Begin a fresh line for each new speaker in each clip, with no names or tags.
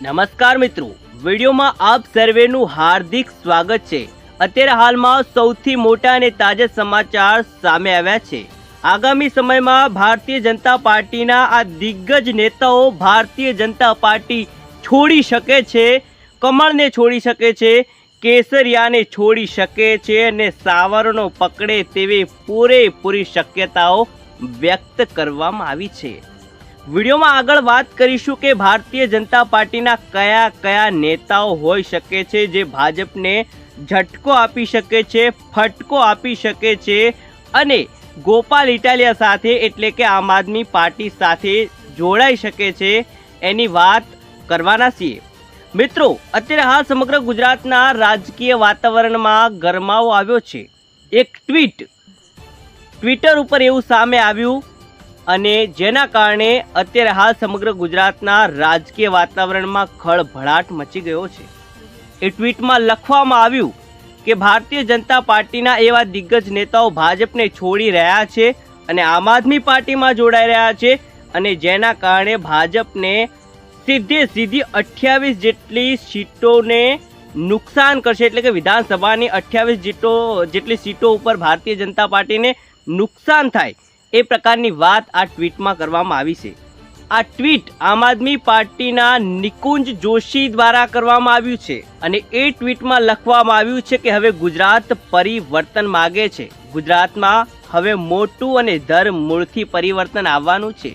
નમસ્કાર મિત્રો, વિડીયોમાં આપ સર્વેનું હાર્દિક સ્વાગત છે। અત્યારે હાલમાં સૌથી મોટા અને તાજા સમાચાર સામે આવ્યા છે। આગામી સમયમાં ભારતીય જનતા પાર્ટીના આ દિગ્ગજ નેતાઓ ભારતીય જનતા પાર્ટી છોડી શકે છે, કમળને છોડી શકે છે, કેસરિયાને છોડી શકે છે અને સાવરણો પકડે તેવી પૂરેપૂરી શક્યતાઓ વ્યક્ત કરવામાં આવી છે। વિડીયોમાં આગળ વાત કરીશું કે ભારતીય જનતા પાર્ટીના કયા કયા નેતાઓ હોઈ શકે છે જે ભાજપને ઝટકો આપી શકે છે, ફટકો આપી શકે છે અને ગોપાલ ઇટાલિયા સાથે એટલે કે આમ આદમી પાર્ટી સાથે જોડાઈ શકે છે, એની વાત કરવાના છીએ। મિત્રો, અત્યારે હાલ સમગ્ર ગુજરાતના રાજકીય વાતાવરણમાં ગરમાવો આવ્યો છે। એક ટ્વિટર ઉપર એવું સામે આવ્યું અને જેના કારણે અત્યારે હાલ સમગ્ર ગુજરાતના રાજકીય વાતાવરણમાં ખળભળાટ મચી ગયો છે। એ ટ્વીટમાં લખવામાં આવ્યું કે ભારતીય જનતા પાર્ટીના એવા દિગ્ગજ નેતાઓ ભાજપને છોડી રહ્યા છે અને આમ આદમી પાર્ટીમાં જોડાઈ રહ્યા છે અને જેના કારણે ભાજપને સીધી 28 જેટલી સીટોને નુકસાન કરશે, એટલે કે વિધાનસભાની 28 જેટલી સીટો ઉપર ભારતીય જનતા પાર્ટીને નુકસાન થાય એ પ્રકારની વાત આ ટ્વીટમાં કરવામાં આવી છે। આ ટ્વીટ આમ આદમી પાર્ટીના નિકુંજ જોશી દ્વારા કરવામાં આવ્યું છે અને એ ટ્વીટમાં લખવામાં આવ્યું છે કે હવે ગુજરાત પરિવર્તન માગે છે। ગુજરાતમાં હવે મોટું અને ધરમૂળથી પરિવર્તન આવવાનું છે।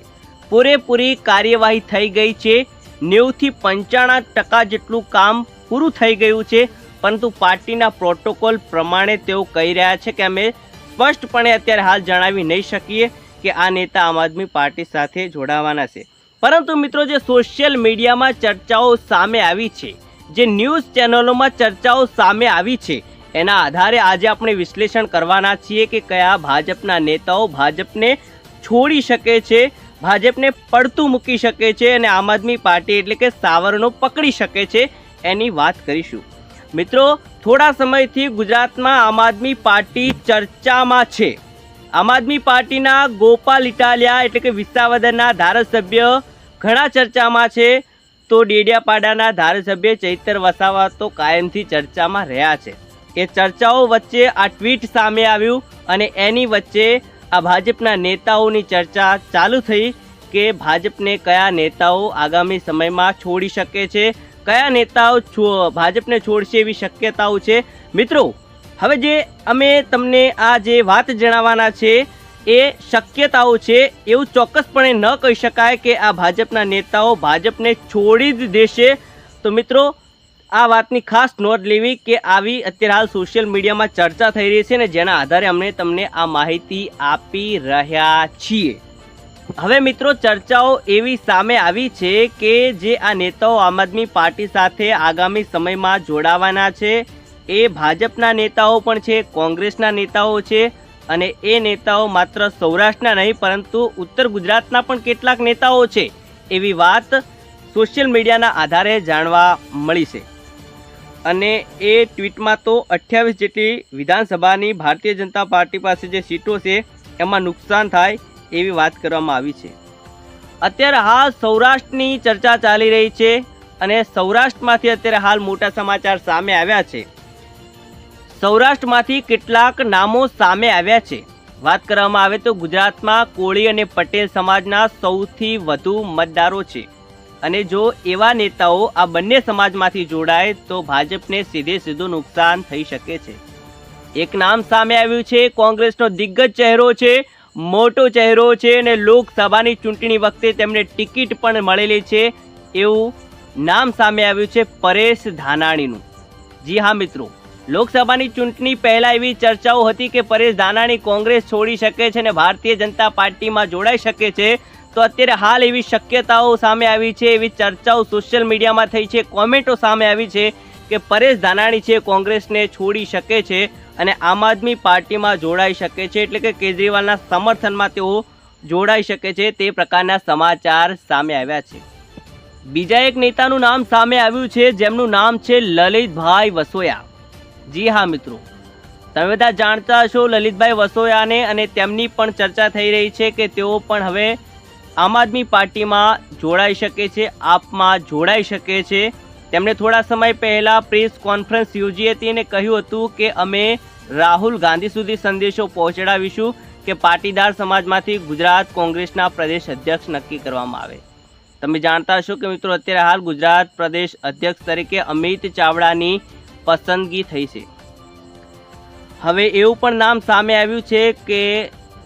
પૂરેપૂરી કાર્યવાહી થઈ ગઈ છે। 90 થી 95% જેટલું કામ પૂરું થઈ ગયું છે, પરંતુ પાર્ટીના પ્રોટોકોલ પ્રમાણે તેઓ કહી રહ્યા છે કે અમે સ્પષ્ટપણે અત્યારે હાલ જણાવી નહીં શકીએ કે આ નેતા આમ આદમી પાર્ટી સાથે જોડાવાના છે। પરંતુ મિત્રો, જે સોશિયલ મીડિયામાં ચર્ચાઓ સામે આવી છે, જે ન્યૂઝ ચેનલોમાં ચર્ચાઓ સામે આવી છે, એના આધારે આજે આપણે વિશ્લેષણ કરવાના છીએ કે કયા ભાજપના નેતાઓ ભાજપને છોડી શકે છે, ભાજપને પડતું મૂકી શકે છે અને આમ આદમી પાર્ટી એટલે કે સાવરણો પકડી શકે છે, એની વાત કરીશું। મિત્રો, થોડા સમયથી ગુજરાતમાં આમ આદમી પાર્ટી ચર્ચામાં છે। આમ આદમી પાર્ટીના ગોપાલ ઇટાલિયા એટલે કે વિસાવદરના ધારાસભ્ય ઘણા ચર્ચામાં છે, તો ડેડિયાપાડાના ધારાસભ્ય ચૈતર વસાવા તો કાયમથી ચર્ચામાં રહ્યા છે। એ ચર્ચાઓ વચ્ચે આ ટ્વીટ સામે આવ્યું અને એની વચ્ચે આ ભાજપના નેતાઓની ચર્ચા ચાલુ થઈ કે ભાજપને કયા નેતાઓ આગામી સમયમાં છોડી શકે છે, કયા નેતાઓ ભાજપને છોડશે એવી શક્યતાઓ છે। મિત્રો, હવે જે અમે તમને આ જે વાત જણાવવાના છે એ શક્યતાઓ છે, એવું ચોક્કસપણે ન કહી શકાય કે આ ભાજપના નેતાઓ ભાજપને છોડી જ દેશે। તો મિત્રો, આ વાતની ખાસ નોંધ લેવી કે આવી અત્યારે હાલ સોશિયલ મીડિયામાં ચર્ચા થઈ રહી છે ને જેના આધારે અમને તમને આ માહિતી આપી રહ્યા છીએ। હવે મિત્રો, ચર્ચાઓ એવી સામે આવી છે કે જે આ નેતાઓ આમ આદમી પાર્ટી સાથે આગામી સમયમાં જોડાવાના છે એ ભાજપના નેતાઓ પણ છે, કોંગ્રેસના નેતાઓ છે અને એ નેતાઓ માત્ર સૌરાષ્ટ્રના નહીં પરંતુ ઉત્તર ગુજરાતના પણ કેટલાક નેતાઓ છે, એવી વાત સોશિયલ મીડિયાના આધારે જાણવા મળી છે। અને એ ટ્વીટમાં તો 28 જેટલી વિધાનસભાની ભારતીય જનતા પાર્ટી પાસે જે સીટો છે એમાં નુકસાન થાય એવી વાત કરવામાં આવી છે। અત્યારે હાલ સૌરાષ્ટ્રની ચર્ચા ચાલી રહી છે અને સૌરાષ્ટ્રમાંથી અત્યારે હાલ મોટા સમાચાર સામે આવ્યા છે। સૌરાષ્ટ્રમાંથી કેટલાક નામો સામે આવ્યા છે। વાત કરવામાં આવે તો ગુજરાતમાં કોળી અને પટેલ સમાજના સૌથી વધુ મતદારો છે અને જો એવા નેતાઓ આ બંને સમાજમાંથી જોડાય તો ભાજપને સીધું નુકસાન થઈ શકે છે। એક નામ સામે આવ્યું છે, કોંગ્રેસનો દિગ્ગજ ચહેરો છે, મોટો ચહેરો છે અને લોકસભાની ચૂંટણી વખતે તેમને ટિકિટ પણ મળેલી છે એવું નામ સામે આવ્યું છે પરેશ ધાનાણીનું। જી હા મિત્રો, લોકસભાની ચૂંટણી પહેલા એવી ચર્ચાઓ હતી કે પરેશ ધાનાણી કોંગ્રેસ છોડી શકે છે અને ભારતીય જનતા પાર્ટીમાં જોડાઈ શકે છે। તો અત્યારે હાલ એવી શક્યતાઓ સામે આવી છે, એવી ચર્ચાઓ સોશિયલ મીડિયામાં થઈ છે, કોમેન્ટો સામે આવી છે કે પરેશ ધાનાણી છે કોંગ્રેસને છોડી શકે છે અને આમ આદમી પાર્ટીમાં જોડાઈ શકે છે, એટલે કે કેજરીવાલના સમર્થનમાં તેઓ જોડાઈ શકે છે, તે પ્રકારના સમાચાર સામે આવ્યા છે। બીજા એક નેતાનું નામ સામે આવ્યું છે જેમનું નામ છે લલિતભાઈ વસોયા। જી હા મિત્રો, તમે બધા જાણતા હશો લલિતભાઈ વસોયાને અને તેમની પણ ચર્ચા થઈ રહી છે કે તેઓ પણ હવે આમ આદમી પાર્ટીમાં જોડાઈ શકે છે, આપમાં જોડાઈ શકે છે. તેમણે થોડા સમય પહેલા પ્રેસ કોન્ફરન્સ યોજી હતી અને કહ્યું હતું કે અમે રાહુલ ગાંધી સુધી સંદેશો પહોંચાડીશું કે પાટીદાર સમાજમાંથી ગુજરાત કોંગ્રેસના પ્રદેશ અધ્યક્ષ નક્કી કરવામાં આવે. તમે જાણતા હશો કે મિત્રો અત્યારે હાલ ગુજરાત પ્રદેશ અધ્યક્ષ તરીકે અમિત ચાવડાની પસંદગી થઈ છે. હવે એવું પણ નામ સામે આવ્યું છે કે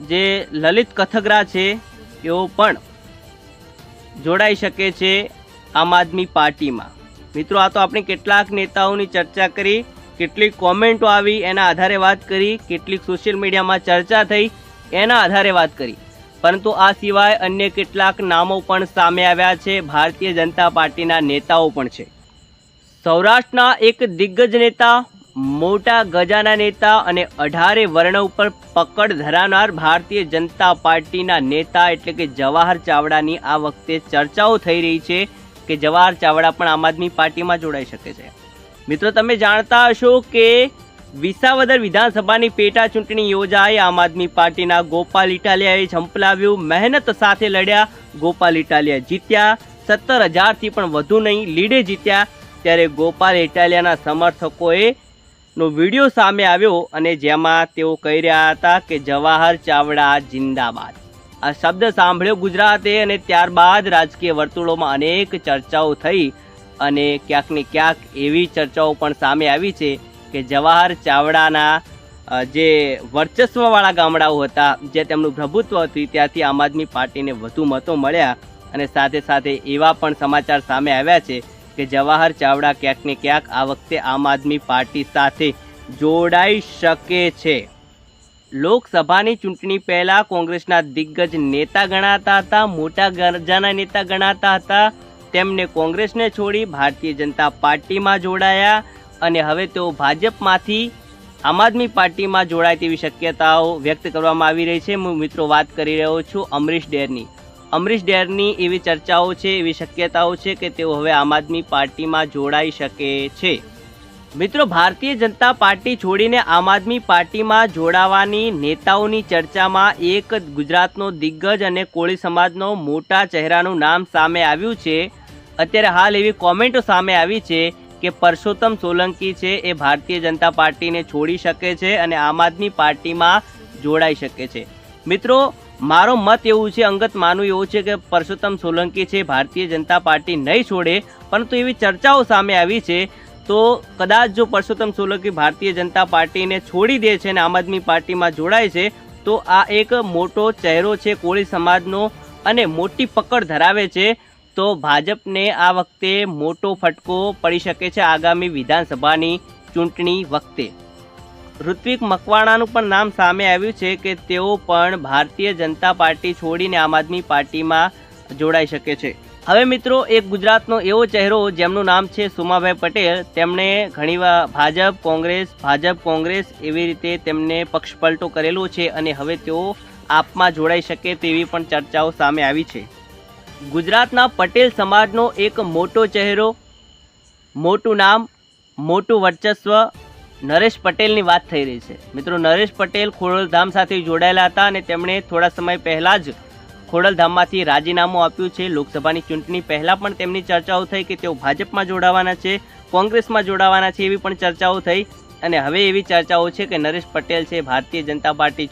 જે લલિત કથગરા છે એઓ પણ જોડાઈ શકે છે આમ આદમી પાર્ટીમાં. મિત્રો આ તો આપણે કેટલાક નેતાઓની ચર્ચા કરી, કેટલીક કોમેન્ટો આવી એના આધારે વાત કરી, કેટલીક સોશિયલ મીડિયામાં ચર્ચા થઈ એના આધારે વાત કરી. પરંતુ આ સિવાય અન્ય કેટલાક નામો પણ સામે આવ્યા છે. ભારતીય જનતા પાર્ટીના નેતાઓ પણ છે. સૌરાષ્ટ્રના એક દિગ્ગજ નેતા, મોટા ગજાના નેતા અને 18 વર્ણ ઉપર પકડ ધરાવનાર ભારતીય જનતા પાર્ટીના નેતા એટલે કે જવાહર ચાવડાની આ વખતે ચર્ચાઓ થઈ રહી છે કે જવાહર ચાવડા પણ આમ આદમી પાર્ટીમાં જોડાઈ શકે છે. મિત્રો તમે જાણતા હશો કે વિસાવદર વિધાનસભાની પેટા ચૂંટણી યોજાઈ. આમ આદમી પાર્ટીના ગોપાલ ઇટાલિયાએ ઝંપલાવ્યું, મહેનત સાથે લડ્યા. ગોપાલ ઇટાલિયા જીત્યા, 17,000થી પણ વધુ નહીં લીડે જીત્યા. ત્યારે ગોપાલ ઇટાલિયાના સમર્થકોએ નો વિડીયો સામે આવ્યો અને જેમાં તેઓ કહી રહ્યા હતા કે જવાહર ચાવડા જિંદાબાદ. આ શબ્દ સાંભળ્યો ગુજરાતે અને ત્યારબાદ રાજકીય વર્તુળોમાં અનેક ચર્ચાઓ થઈ અને ક્યાંક ને ક્યાંક એવી ચર્ચાઓ પણ સામે આવી છે કે જવાહર ચાવડાના જે વર્ચસ્વવાળા ગામડાઓ હતા, જે તેમનું પ્રભુત્વ હતું, ત્યાંથી આમ આદમી પાર્ટીને વધુ મતો મળ્યા. અને સાથે સાથે એવા પણ સમાચાર સામે આવ્યા છે કે જવાહર ચાવડા ક્યાંક ને ક્યાંક આ વખતે આમ આદમી પાર્ટી સાથે જોડાઈ શકે છે. લોકસભાની ચૂંટણી પહેલા કોંગ્રેસના દિગ્ગજ નેતા ગણાતા હતા, મોટા ગજાના નેતા ગણાતા હતા. તેમને કોંગ્રેસને છોડી ભારતીય જનતા પાર્ટીમાં જોડાયા અને હવે તેઓ ભાજપમાંથી આમ આદમી પાર્ટીમાં જોડાય તેવી શક્યતાઓ વ્યક્ત કરવામાં આવી રહી છે. હું મિત્રો વાત કરી રહ્યો છું અમરીશ ડેરની. અમરીશ ડેરની એવી ચર્ચાઓ છે, એવી શક્યતાઓ છે કે તેઓ હવે આમ આદમી પાર્ટીમાં જોડાઈ શકે છે. મિત્રો ભારતીય જનતા પાર્ટી છોડીને આમ આદમી પાર્ટીમાં જોડાવાની નેતાઓની ચર્ચામાં એક ગુજરાતનો દિગ્ગજ અને કોળી સમાજનો મોટા ચહેરાનું નામ સામે આવ્યું છે. અત્યારે હાલ એવી કોમેન્ટો સામે આવી છે કે પરસોત્તમ સોલંકી છે એ ભારતીય જનતા પાર્ટીને છોડી શકે છે અને આમ આદમી પાર્ટીમાં જોડાઈ શકે છે. મિત્રો મારો મત એવું છે, અંગત માનવું એવું છે કે પરસોત્તમ સોલંકી છે ભારતીય જનતા પાર્ટી નહીં છોડે, પરંતુ એવી ચર્ચાઓ સામે આવી છે તો કદાચ જો પરસોત્તમ સોલંકી ભારતીય જનતા પાર્ટીને છોડી દે છે અને આમ આદમી પાર્ટીમાં જોડાય છે તો આ એક મોટો ચહેરો છે કોળી સમાજનો અને મોટી પકડ ધરાવે છે. તો ભાજપને આ વખતે મોટો ફટકો પડી શકે છે આગામી વિધાનસભાની ચૂંટણી વખતે. ઋત્વિક મકવાણાનું પણ નામ સામે આવ્યું છે કે તેઓ પણ ભારતીય જનતા પાર્ટી છોડીને આમ આદમી પાર્ટીમાં જોડાઈ શકે છે. હવે મિત્રો એક ગુજરાતનો એવો ચહેરો જેમનું નામ છે સુમાભાઈ પટેલ, તેમણે ઘણીવાર ભાજપ કોંગ્રેસ એવી રીતે તેમને પક્ષપલટો કરેલો છે અને હવે તેઓ આપમાં જોડાઈ શકે તેવી પણ ચર્ચાઓ સામે આવી છે. ગુજરાતના પટેલ સમાજનો એક મોટો ચહેરો, મોટું નામ, મોટું વર્ચસ્વ નરેશ પટેલની વાત થઈ રહી છે. મિત્રો નરેશ પટેલ ખોડલધામ સાથે જોડાયેલા હતા અને તેમણે થોડા સમય પહેલાં જ ખોડલધામમાંથી રાજીનામું આપ્યું છે. લોકસભાની ચૂંટણી પહેલાં પણ તેમની ચર્ચાઓ થઈ કે તેઓ ભાજપમાં જોડાવાના છે, કોંગ્રેસમાં જોડાવાના છે, એવી પણ ચર્ચાઓ થઈ. અને હવે એવી ચર્ચાઓ છે કે નરેશ પટેલ છે ભારતીય જનતા પાર્ટી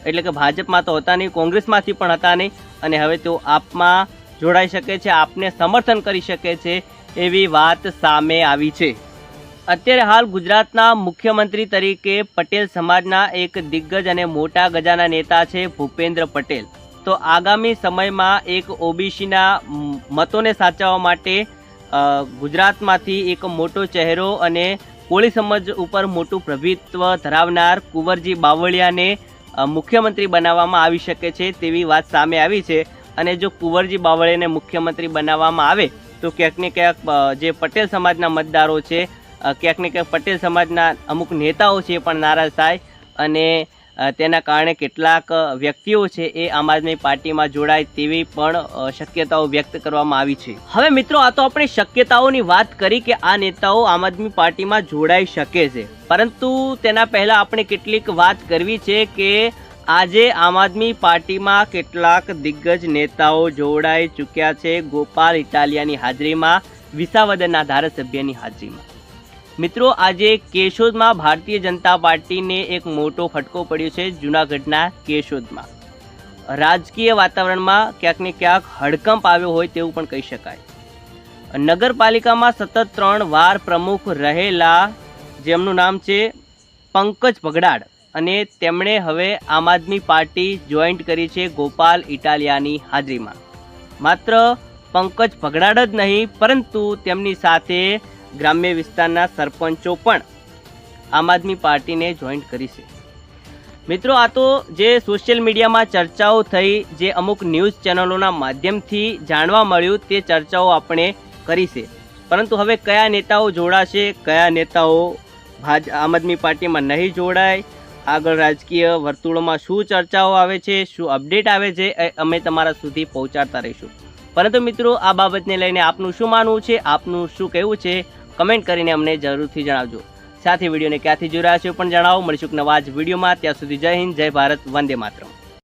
એટલે કે ભાજપમાં તો હતા નહીં, કોંગ્રેસમાંથી પણ હતા નહીં અને હવે તેઓ આપમાં જોડાઈ શકે છે, આપને સમર્થન કરી શકે છે એવી વાત સામે આવી છે. અત્યારે હાલ ગુજરાતના મુખ્યમંત્રી તરીકે પટેલ સમાજના એક દિગ્ગજ અને મોટા ગજાના નેતા છે ભૂપેન્દ્ર પટેલ. તો આગામી સમયમાં એક ઓબીસીના મતોને સાચવવા માટે ગુજરાતમાંથી એક મોટો ચહેરો અને કોળી સમાજ ઉપર મોટું પ્રભુત્વ ધરાવનાર કુંવરજી બાવળિયાને મુખ્યમંત્રી બનાવવામાં આવી શકે છે તેવી વાત સામે આવી છે. અને જો કુંવરજી બાવળિયાને મુખ્યમંત્રી બનાવવામાં આવે તો ક્યાંક ને ક્યાંક જે પટેલ સમાજના મતદારો છે, ક્યાંક ને ક્યાંક પટેલ સમાજના અમુક નેતાઓ છે એ પણ નારાજ થાય અને તેના કારણે કેટલાક વ્યક્તિઓ છે એ આમ આદમી પાર્ટીમાં જોડાય તેવી પણ શક્યતાઓ વ્યક્ત કરવામાં આવી છે. હવે મિત્રો આ તો આપણે શક્યતાઓની વાત કરી કે આ નેતાઓ આમ આદમી પાર્ટીમાં જોડાઈ શકે છે, પરંતુ તેના પહેલા આપણે કેટલીક વાત કરવી છે કે આજે આમ આદમી પાર્ટીમાં કેટલાક દિગ્ગજ નેતાઓ જોડાઈ ચૂક્યા છે ગોપાલ ઇટાલિયાની હાજરીમાં, વિસાવદરના ધારાસભ્યની હાજરીમાં. મિત્રો, આજે કેશોદમાં ભારતીય જનતા પાર્ટીને એક મોટો ફટકો પડ્યો છે. જૂનાગઢના કેશોદમાં રાજકીય વાતાવરણમાં ક્યાંક ને ક્યાંક હડકંપ આવ્યો હોય તેવું પણ કહી શકાય. નગરપાલિકામાં સતત 3 વાર પ્રમુખ રહેલા જેમનું નામ છે પંકજ ભગડાડ, અને તેમણે હવે આમ આદમી પાર્ટી જોઈન્ટ કરી છે ગોપાલ ઇટાલિયાની હાજરીમાં. માત્ર પંકજ ભગડાડ જ નહીં, પરંતુ તેમની સાથે ગ્રામ્ય વિસ્તારના સરપંચો પણ આમ આદમી પાર્ટીને જોઈન્ટ કરી છે. મિત્રો, આ તો જે સોશિયલ મીડિયામાં ચર્ચાઓ થઈ, જે અમુક ન્યૂઝ ચેનલોના માધ્યમથી જાણવા મળ્યું, તે ચર્ચાઓ આપણે કરી છે. પરંતુ હવે કયા નેતાઓ જોડાશે, કયા નેતાઓ આમ આદમી પાર્ટીમાં નહીં જોડાય, આગળ રાજકીય વર્તુળોમાં શું ચર્ચાઓ આવે છે, શું અપડેટ આવે છે, એ અમે તમારા સુધી પહોંચાડતા રહીશું. પરંતુ મિત્રો, આ બાબતને લઈને આપનું શું માનવું છે, આપનું શું કહેવું છે, કમેન્ટ કરીને અમને જરૂરથી જણાવજો. સાથે વિડીયોને ક્યાંથી જોઈ રહ્યા છો પણ જણાવો. મળીશું નવા જ વિડીયોમાં. ત્યાં સુધી જય હિન્દ, જય ભારત, વંદે માતરમ.